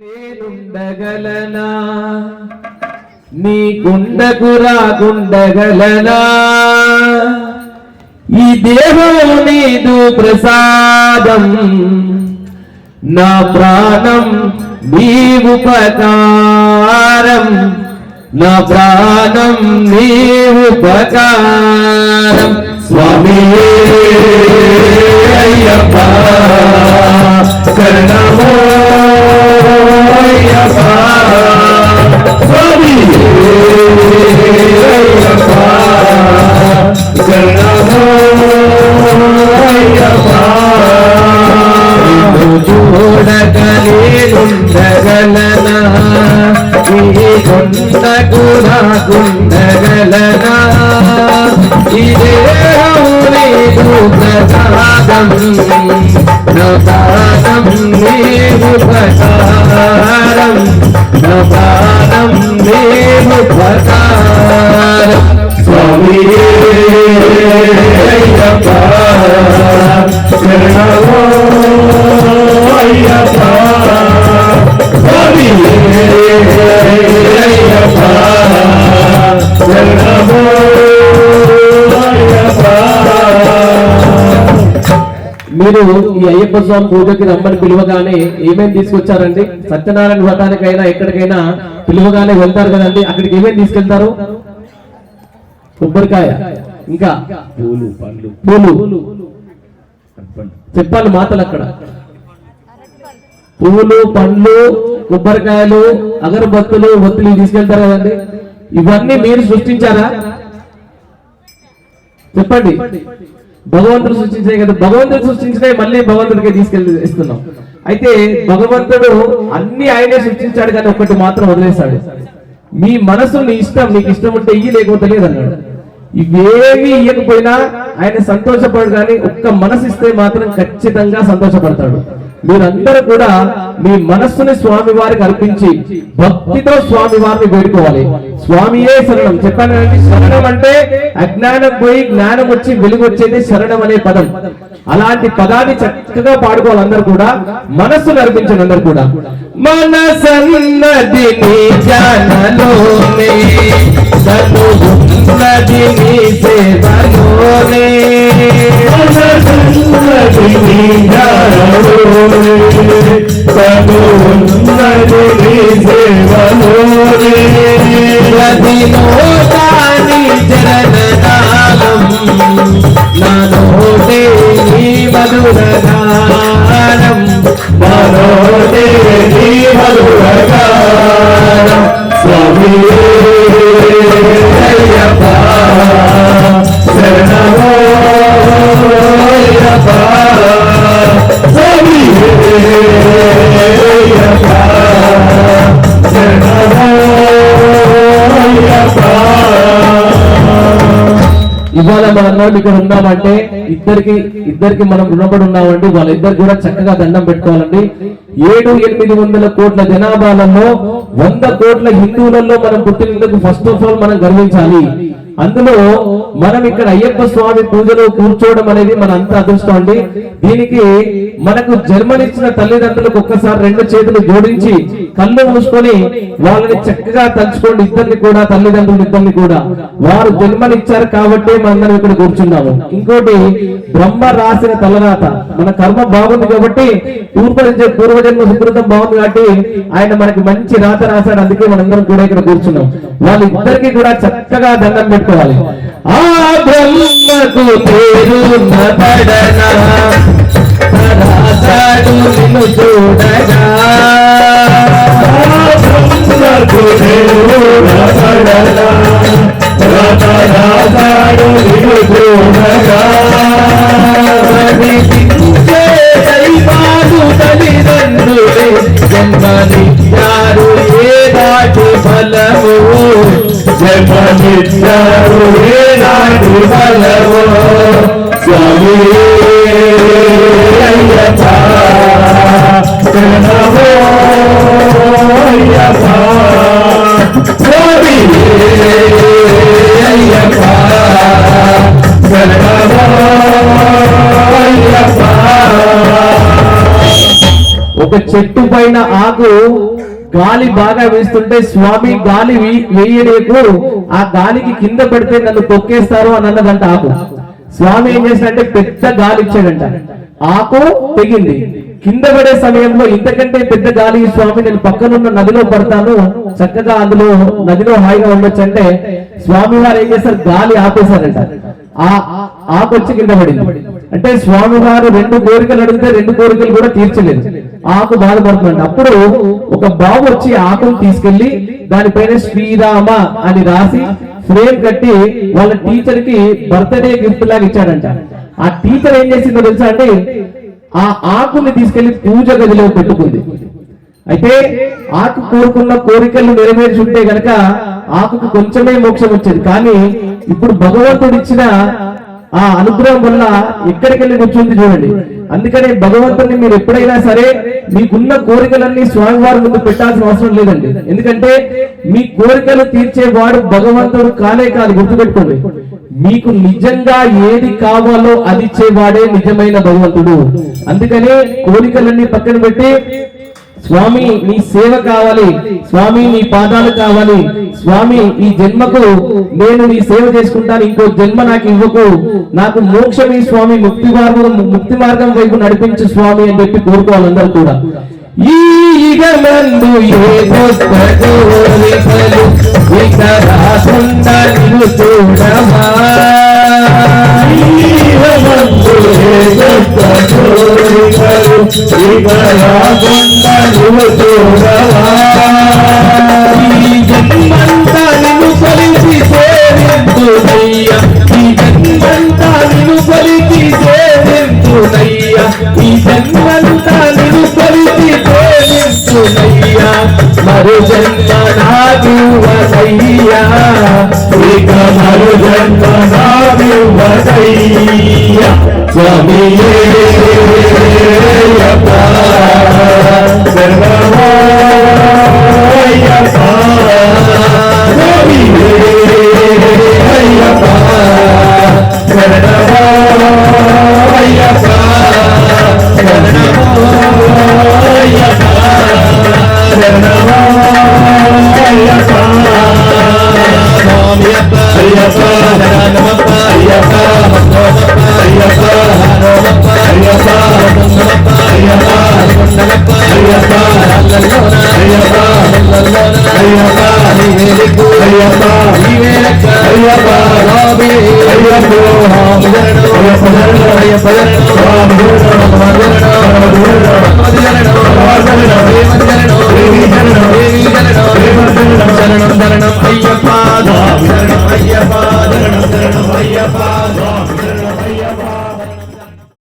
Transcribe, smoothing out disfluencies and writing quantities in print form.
నేనుండగలనా నీ గుండకు రాగుండగలనా ఈ దేహం నీదు ప్రసాదం నా ప్రాణం నీవు ఉపకారం నా ప్రాణం నీవు ఉపకారం స్వామి అయ్యప్ప శరణమో అయ్యప్ప స్వామి అయ్యప్ప శరణమో అయ్యప్ప చూడక నేనుండగలనా ఈ కొండకు రాగుండగలనా ఈ దేహం నీదు ప్రసాదం నా ప్రాణం నీవు ఉపకారం నా ప్రాణం నీవు ఉపకారం స్వామి అయ్యప్ప శరణమో అయ్యప్ప స్వామి అయ్యప్ప శరణమో అయ్యప్ప. మీరు ఈ అయ్యప్ప స్వామి పూజకి రమ్మని పిలువగానే ఏమేమి తీసుకొచ్చారండి? సత్యనారాయణ వ్రతానికైనా ఎక్కడికైనా పిలువగానే వెళ్తారు కదండి, అక్కడికి ఏమేమి తీసుకెళ్తారు? కొబ్బరికాయ, ఇంకా పూలు పూలు చెప్పాలి మాటలు. అక్కడ పూలు పండ్లు కొబ్బరికాయలు అగరబత్తులు ఒత్తులు తీసుకెళ్తారు కదండి, ఇవన్నీ మీరు సృష్టించారా? చెప్పండి. భగవంతుడు సృష్టించాయి కదా, భగవంతుడు సృష్టించినవి మళ్ళీ భగవంతుడికి తీసుకెళ్ళి ఇస్తున్నాం. అయితే భగవంతుడు అన్ని ఆయనే సృష్టించాడు కానీ ఒక్కటి మాత్రం వదిలేశాడు. మీ మనసు నీ ఇష్టం, నీకు ఇష్టం ఉంటే ఇయ్యి లేకపోతే లేదు అన్నాడు. ఇవేమి ఇయ్యకపోయినా ఆయన సంతోషపడు, కానీ ఒక్క మనసు ఇస్తే మాత్రం ఖచ్చితంగా సంతోషపడతాడు. మీరందరూ కూడా మీ మనస్సుని స్వామి వారికి అర్పించి భక్తితో స్వామి వారిని వేడుకోవాలి. స్వామియే శరణం చెప్పానండి. శరణం అంటే అజ్ఞానం పోయి జ్ఞానం వచ్చి వెలుగు వచ్చేది శరణం అనే పదం. అలాంటి పదాన్ని చక్కగా పాడుకోవాలి అందరు కూడా, మనస్సును అర్పించండి అందరు కూడా. మనసన్నది నీ జానలోనే తనున్నది నీ సేవలోనే మనసన్నది నీ జానలోనే తనున్నది నీ సేవలోనే ప్రతిలో తాని చరణనామం నానోటే నీ మధురగానం నానోటే నీ మధురగానం స్వామి అయ్యప్ప శరణమో అయ్యప్ప స్వామి అయ్యప్ప శరణమో అయ్యప్ప. ఇవాళ మనందరం ఇక్కడ ఉన్నామంటే ఇద్దరికి మనం రుణపడి ఉన్నామండి. వాళ్ళిద్దరు కూడా చక్కగా దండం పెట్టుకోవాలండి. 700-800 కోట్ల జనాభాలలో 100 కోట్ల హిందువులలో మనం పుట్టినందుకు ఫస్ట్ ఆఫ్ ఆల్ మనం గర్వించాలి. అందులో మనం ఇక్కడ అయ్యప్ప స్వామి పూజలో కూర్చోవడం అనేది మన అంత అదృష్టం అండి. దీనికి మనకు జన్మనిచ్చిన తల్లిదండ్రులకు ఒక్కసారి 2 చేతులు జోడించి కళ్ళు మూసుకొని వాళ్ళని చక్కగా తలుచుకోండి. ఇద్దరిని కూడా, తల్లిదండ్రులు ఇద్దరిని కూడా. వారు జన్మనిచ్చారు కాబట్టి మనందరం ఇక్కడ కూర్చున్నాము. ఇంకోటి, బ్రహ్మ రాసిన తలరాత, మన కర్మ బాగుంది కాబట్టి పూర్వజన్మ సుకృతం బాగుంది కాబట్టి ఆయన మనకి మంచి రాత రాశాడు. అందుకే మనందరం కూడా ఇక్కడ కూర్చున్నాం. వాళ్ళిద్దరికి కూడా చక్కగా దండం పెట్టుకోవాలి. ఆ బ్రహ్మకు పేరు నడనా రాశాడు నిన్ను చూడగా, బ్రహ్మకు పేరు నడనా రాశాడు నిన్ను చూడగా, దైవాలు తల్లిదండ్రులే జన్మనిచ్చారు ఏనాటి ఫలము, జన్మనిచ్చారు ఏనాటి ఫలము స్వామి అయ్యప్ప శరణమో అయ్యప్ప స్వామి అయ్యప్ప శరణమో అయ్యప్ప. ఒక చెట్టు పైన ఆకు గాలి బాగా వేస్తుంటే స్వామి గాలి వేయలేకు ఆ గాలికి కింద పెడితే నన్ను తొక్కేస్తారు అని అన్నదంట ఆకు. స్వామి ఏం చేశాడంటే పెద్ద గాలి ఇచ్చాడంట, ఆకు తెగింది. కింద పడే సమయంలో ఇంతకంటే పెద్ద గాలి స్వామి నేను పక్కనున్న నదిలో పడతాను, చక్కగా అందులో నదిలో హాయిగా ఉండొచ్చు అంటే స్వామి వారు ఏం చేస్తారు, గాలి ఆపేశారంట. ఆకు వచ్చి కింద పడింది. అంటే స్వామి వారు 2 కోరికలు అడిగితే 2 కోరికలు కూడా తీర్చలేదు, ఆకు బాధపడుతుంది. అప్పుడు ఒక బాబు వచ్చి ఆకును తీసుకెళ్లి దానిపైన శ్రీరామ అని రాసి ఫ్రేమ్ కట్టి వాళ్ళ టీచర్ కి బర్త్డే గిఫ్ట్ లాగా ఇచ్చాడంట. ఆ టీచర్ ఏం చేసిందో తెలుసా అండి, ఆ ఆకుని తీసుకెళ్లి పూజ గదిలో పెట్టుకుంది. అయితే ఆకు కోరుకున్న కోరికలు నెరవేర్చుంటే గనక ఆకుకు కొంచెమే మోక్షం వచ్చేది. కానీ ఇప్పుడు భగవంతుడు ఇచ్చిన ఆ అనుగ్రహం వల్ల ఎక్కడికి వెళ్ళి కూర్చుంది చూడండి. అందుకనే భగవంతుడిని మీరు ఎప్పుడైనా సరే మీకున్న కోరికలన్నీ స్వామివారి ముందు పెట్టాల్సిన అవసరం లేదండి. ఎందుకంటే మీ కోరికలు తీర్చేవాడు భగవంతుడు కానే కాదు, గుర్తుపెట్టుకోండి. మీకు నిజంగా ఏది కావాలో అది ఇచ్చేవాడే నిజమైన భగవంతుడు. అందుకనే కోరికలన్నీ పక్కన పెట్టి స్వామి నీ సేవ కావాలి, స్వామి నీ పాదాలు కావాలి, స్వామి ఈ జన్మకు నేను నీ సేవ చేసుకుంటాను, ఇంకో జన్మ నాకు ఇవ్వకు, నాకు మోక్షమే స్వామి, ముక్తి మార్గం వైపు నడిపించు స్వామి అని చెప్పి కోరుకోవాలి అందరూ కూడా. ఈ యుగమందు ఏ కొత్త కోరికలు ఇక రాకుండా నిన్ను చూడవా, ఈ యుగమందు ఏ కొత్త కోరికలు ఇక రాకుండా నిన్ను చూడవా, ఈ జన్మంతా నిన్ను కొలిచి సేవింతునయ్యా, ఈ జన్మంతా నిన్ను కొలిచి సేవింతునయ్యా, ఈ జన్మంతా నిన్ను కొలిచి సేవింతునయ్యా, మరు జన్మ నాకివ్వనయ్యా, ఇక మరు జన్మ నాకివ్వనయ్యా, స్వామియే అయ్యప్ప శరణమయ్యప్ప, స్వామియే అయ్యప్ప శరణమయ్యప్ప, శరణం శరణం అయ్యప్ప